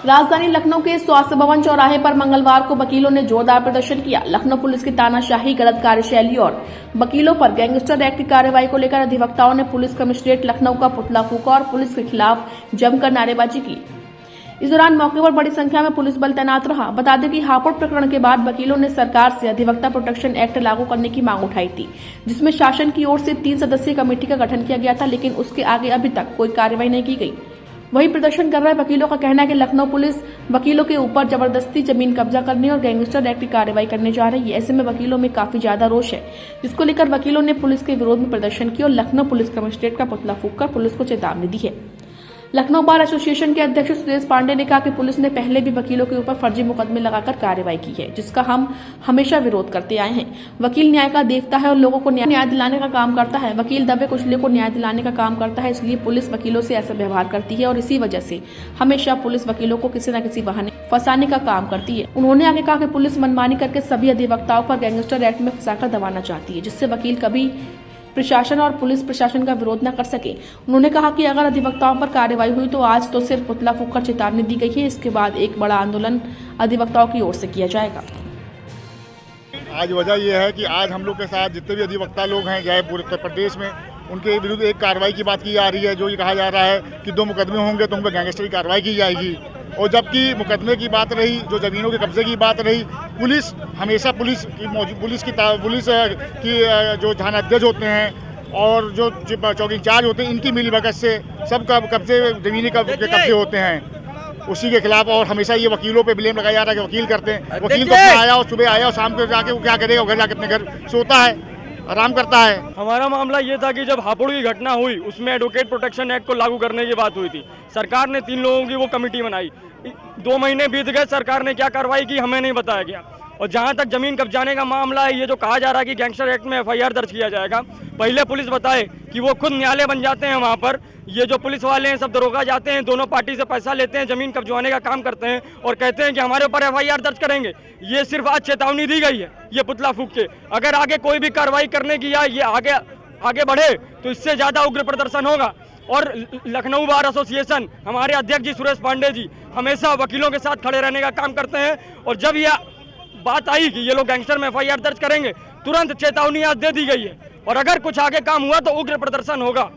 राजधानी लखनऊ के स्वास्थ्य भवन चौराहे पर मंगलवार को वकीलों ने जोरदार प्रदर्शन किया। लखनऊ पुलिस की तानाशाही, गलत कार्यशैली और वकीलों पर गैंगस्टर एक्ट की कार्रवाई को लेकर अधिवक्ताओं ने पुलिस कमिश्नरेट लखनऊ का पुतला फूंका और पुलिस के खिलाफ जमकर नारेबाजी की। इस दौरान मौके पर बड़ी संख्या में पुलिस बल तैनात रहा। बता दें कि हापुड़ प्रकरण के बाद वकीलों ने सरकार से अधिवक्ता प्रोटेक्शन एक्ट लागू करने की मांग उठाई थी, जिसमें शासन की ओर से 3 सदस्यीय कमेटी का गठन किया गया था, लेकिन उसके आगे अभी तक कोई कार्रवाई नहीं की गई। वहीं प्रदर्शन कर रहे वकीलों का कहना है कि लखनऊ पुलिस वकीलों के ऊपर जबरदस्ती जमीन कब्जा करने और गैंगस्टर एक्ट की कार्रवाई करने जा रही है। ऐसे में वकीलों में काफी ज्यादा रोष है, जिसको लेकर वकीलों ने पुलिस के विरोध में प्रदर्शन किया और लखनऊ पुलिस कमिश्नरेट का पुतला फूंककर पुलिस को चेतावनी दी है। लखनऊ बार एसोसिएशन के अध्यक्ष सुरेश पांडे ने कहा कि पुलिस ने पहले भी वकीलों के ऊपर फर्जी मुकदमे लगाकर कार्रवाई की है, जिसका हम हमेशा विरोध करते आए हैं। वकील न्याय का देवता है और लोगों को न्याय दिलाने का काम करता है। वकील दबे कुचले को न्याय दिलाने का काम करता है, इसलिए पुलिस वकीलों से ऐसा व्यवहार करती है और इसी वजह से हमेशा पुलिस वकीलों को किसी न किसी बहाने फंसाने का काम करती है। उन्होंने आगे कहा कि पुलिस मनमानी करके सभी अधिवक्ताओं पर गैंगस्टर एक्ट में फंसाकर दबाना चाहती है, जिससे वकील कभी प्रशासन और पुलिस प्रशासन का विरोध न कर सके। उन्होंने कहा कि अगर अधिवक्ताओं पर कार्रवाई हुई तो आज तो सिर्फ पुतला फूंककर चेतावनी दी गई है, इसके बाद एक बड़ा आंदोलन अधिवक्ताओं की ओर से किया जाएगा। आज वजह यह है कि आज हम लोग के साथ जितने भी अधिवक्ता लोग हैं चाहे पूरे उत्तर प्रदेश में, उनके विरुद्ध एक कार्रवाई की बात की जा रही है, जो ये कहा जा रहा है कि 2 मुकदमे होंगे तो उन पर गैंगस्टर की कार्रवाई की जाएगी। और जबकि मुकदमे की बात रही, जो ज़मीनों के कब्जे की बात रही, पुलिस हमेशा पुलिस की जो थानाध्यक्ष होते हैं और जो चौकी इंचार्ज होते हैं, इनकी मिलीभगत से सबका कब्जे ज़मीनी कब्जे होते हैं उसी के खिलाफ। और हमेशा ये वकीलों पे ब्लेम लगाया जा रहा है कि वकील करते हैं। वकील तो आया और सुबह आया और शाम को जाके वो क्या करेगा, घर जाके अपने घर सोता है, आराम करता है। हमारा मामला ये था कि जब हापुड़ की घटना हुई उसमें एडवोकेट प्रोटेक्शन एक्ट को लागू करने की बात हुई थी। सरकार ने 3 लोगों की वो कमेटी बनाई। 2 महीने बीत गए, सरकार ने क्या कार्रवाई की हमें नहीं बताया गया। और जहां तक जमीन कब्जाने का मामला है, ये जो कहा जा रहा है कि गैंगस्टर एक्ट में FIR दर्ज किया जाएगा, पहले पुलिस बताए कि वो खुद न्यायालय बन जाते हैं। वहां पर ये जो पुलिस वाले हैं सब दरोगा जाते हैं, दोनों पार्टी से पैसा लेते हैं, जमीन कब्जवाने का काम करते हैं और कहते हैं कि हमारे ऊपर FIR दर्ज करेंगे। ये सिर्फ आज चेतावनी दी गई है, ये पुतला फूंक के। अगर आगे कोई भी कार्रवाई करने की या ये आगे बढ़े तो इससे ज्यादा उग्र प्रदर्शन होगा। और लखनऊ बार एसोसिएशन, हमारे अध्यक्ष जी सुरेश पांडे जी हमेशा वकीलों के साथ खड़े रहने का काम करते हैं। और जब यह बात आई कि ये लोग गैंगस्टर में FIR दर्ज करेंगे, तुरंत चेतावनी आज दे दी गई है। और अगर कुछ आगे काम हुआ तो उग्र प्रदर्शन होगा।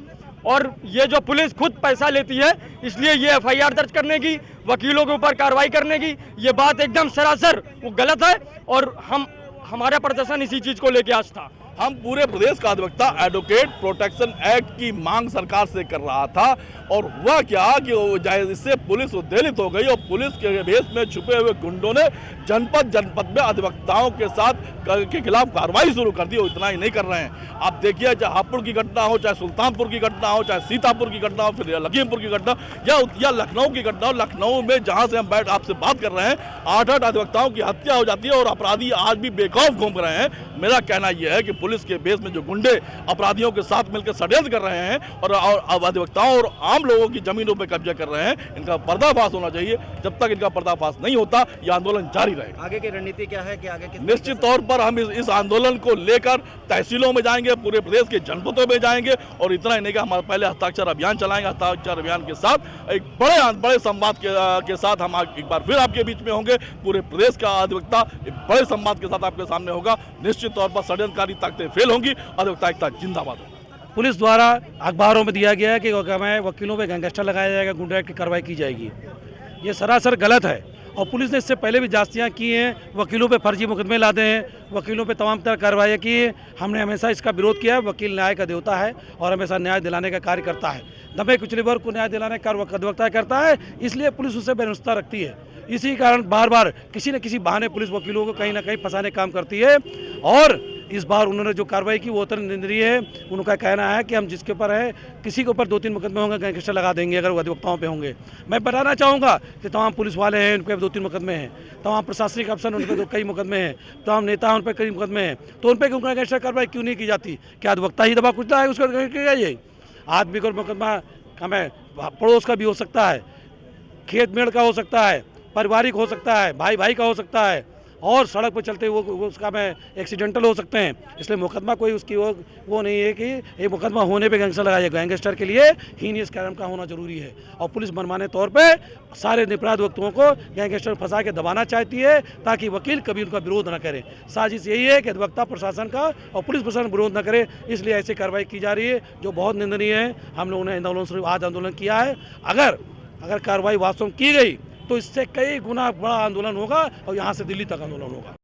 और ये जो पुलिस खुद पैसा लेती है, इसलिए ये FIR दर्ज करने की, वकीलों के ऊपर कार्रवाई करने की, ये बात एकदम सरासर वो गलत है। और हमारा प्रदर्शन इसी चीज को लेके आज था। हम पूरे प्रदेश का अधिवक्ता एडवोकेट प्रोटेक्शन एक्ट की मांग सरकार से कर रहा था। और हुआ क्या कि इससे पुलिस उद्वेलित हो गई और पुलिस के भेष में छुपे हुए गुंडों ने जनपद में अधिवक्ताओं के साथ के खिलाफ कार्रवाई शुरू कर दी। और इतना ही नहीं कर रहे हैं, आप देखिए, चाहे हापुड़ की घटना हो, चाहे सुल्तानपुर की घटना हो, चाहे सीतापुर की घटना हो, फिर लखीमपुर की घटना या लखनऊ की घटना हो। लखनऊ में जहाँ से हम आपसे बात कर रहे हैं, 8 अधिवक्ताओं की हत्या हो जाती है और अपराधी आज भी बेखौफ घूम रहे हैं। मेरा कहना यह है कि पुलिस के बेस में जो गुंडे अपराधियों के साथ मिलकर षड्यंत्र कर रहे हैं और अधिवक्ताओं और आम लोगों की जमीनों पर कब्जा कर रहे हैं, इनका पर्दाफाश होना चाहिए। जब तक इनका पर्दाफाश नहीं होता, यह आंदोलन जारी रहेगा। आगे की रणनीति क्या है कि आगे निश्चित तौर पर हम इस आंदोलन को लेकर तहसीलों में जाएंगे, पूरे प्रदेश के जनपदों में जाएंगे। और इतना ही नहीं कि हमारे पहले हस्ताक्षर अभियान चलाएंगे। हस्ताक्षर अभियान के साथ एक बड़े संवाद के साथ हम एक बार फिर आपके बीच में होंगे। पूरे प्रदेश का अधिवक्ता एक बड़े संवाद के साथ आपके सामने होगा। निश्चित तौर पर षड्यंत्रकारी ताकतें फेल होंगी, अधिवक्ता एकता जिंदाबाद होगी। पुलिस द्वारा अखबारों में दिया गया है कि वकीलों पे गैंगस्टर लगाया जाएगा, गुंडा एक्ट की कार्रवाई की जाएगी। ये सरासर गलत है। और पुलिस ने इससे पहले भी जांचियाँ की हैं, वकीलों पे फर्जी मुकदमे लाते हैं, वकीलों पे तमाम तरह कार्रवाई की है। हमने हमेशा इसका विरोध किया है। वकील न्याय का देवता है और हमेशा न्याय दिलाने का कार्य करता है। दबे कुचले वर्ग को न्याय दिलाने का कार्य अधिवक्ता करता है, इसलिए पुलिस उससे बेरुखता रखती है। इसी कारण बार बार किसी न किसी बहाने पुलिस वकीलों को कहीं ना कहीं फंसाने का काम करती है। और इस बार उन्होंने जो कार्रवाई की वो अत्यंत निंदनीय है। उनका कहना है कि हम जिसके ऊपर है, किसी के ऊपर 2-3 मुकदमे होंगे, गैंगस्टर लगा देंगे अगर वो अधिवक्ताओं पे होंगे। मैं बताना चाहूँगा कि तमाम पुलिस वाले हैं, उन पर 2-3 मुकदमे हैं। तमाम प्रशासनिक अफसर उन पर कई मुकदमे हैं। तमाम नेता हैं, उन पर कई मुकदमे हैं। तो उन पर गैंगस्टर कार्रवाई क्यों नहीं की जाती? क्या अधिवक्ता ही दबा कुचला है उसको किया? ये आदमी का मुकदमा हमें पड़ोस का भी हो सकता है, खेत मेड़ का हो सकता है, पारिवारिक हो सकता है, भाई भाई का हो सकता है। और सड़क पर चलते वो उसका में एक्सीडेंटल हो सकते हैं। इसलिए मुकदमा कोई उसकी वो नहीं है कि ये मुकदमा होने पे गैंगस्टर लगाया। गैंगस्टर के लिए हीनियस क्राइम का होना जरूरी है और पुलिस मनमाने तौर पे सारे निरपराध व्यक्तियों को गैंगस्टर फंसा के दबाना चाहती है ताकि वकील कभी उनका विरोध न करे। साजिश यही है कि अधिवक्ता प्रशासन का और पुलिस प्रशासन विरोध न करे, इसलिए ऐसी कार्रवाई की जा रही है जो बहुत निंदनीय है। हम लोगों ने आज आंदोलन किया है। अगर कार्रवाई वास्तव में की गई तो इससे कई गुना बड़ा आंदोलन होगा और यहाँ से दिल्ली तक आंदोलन होगा।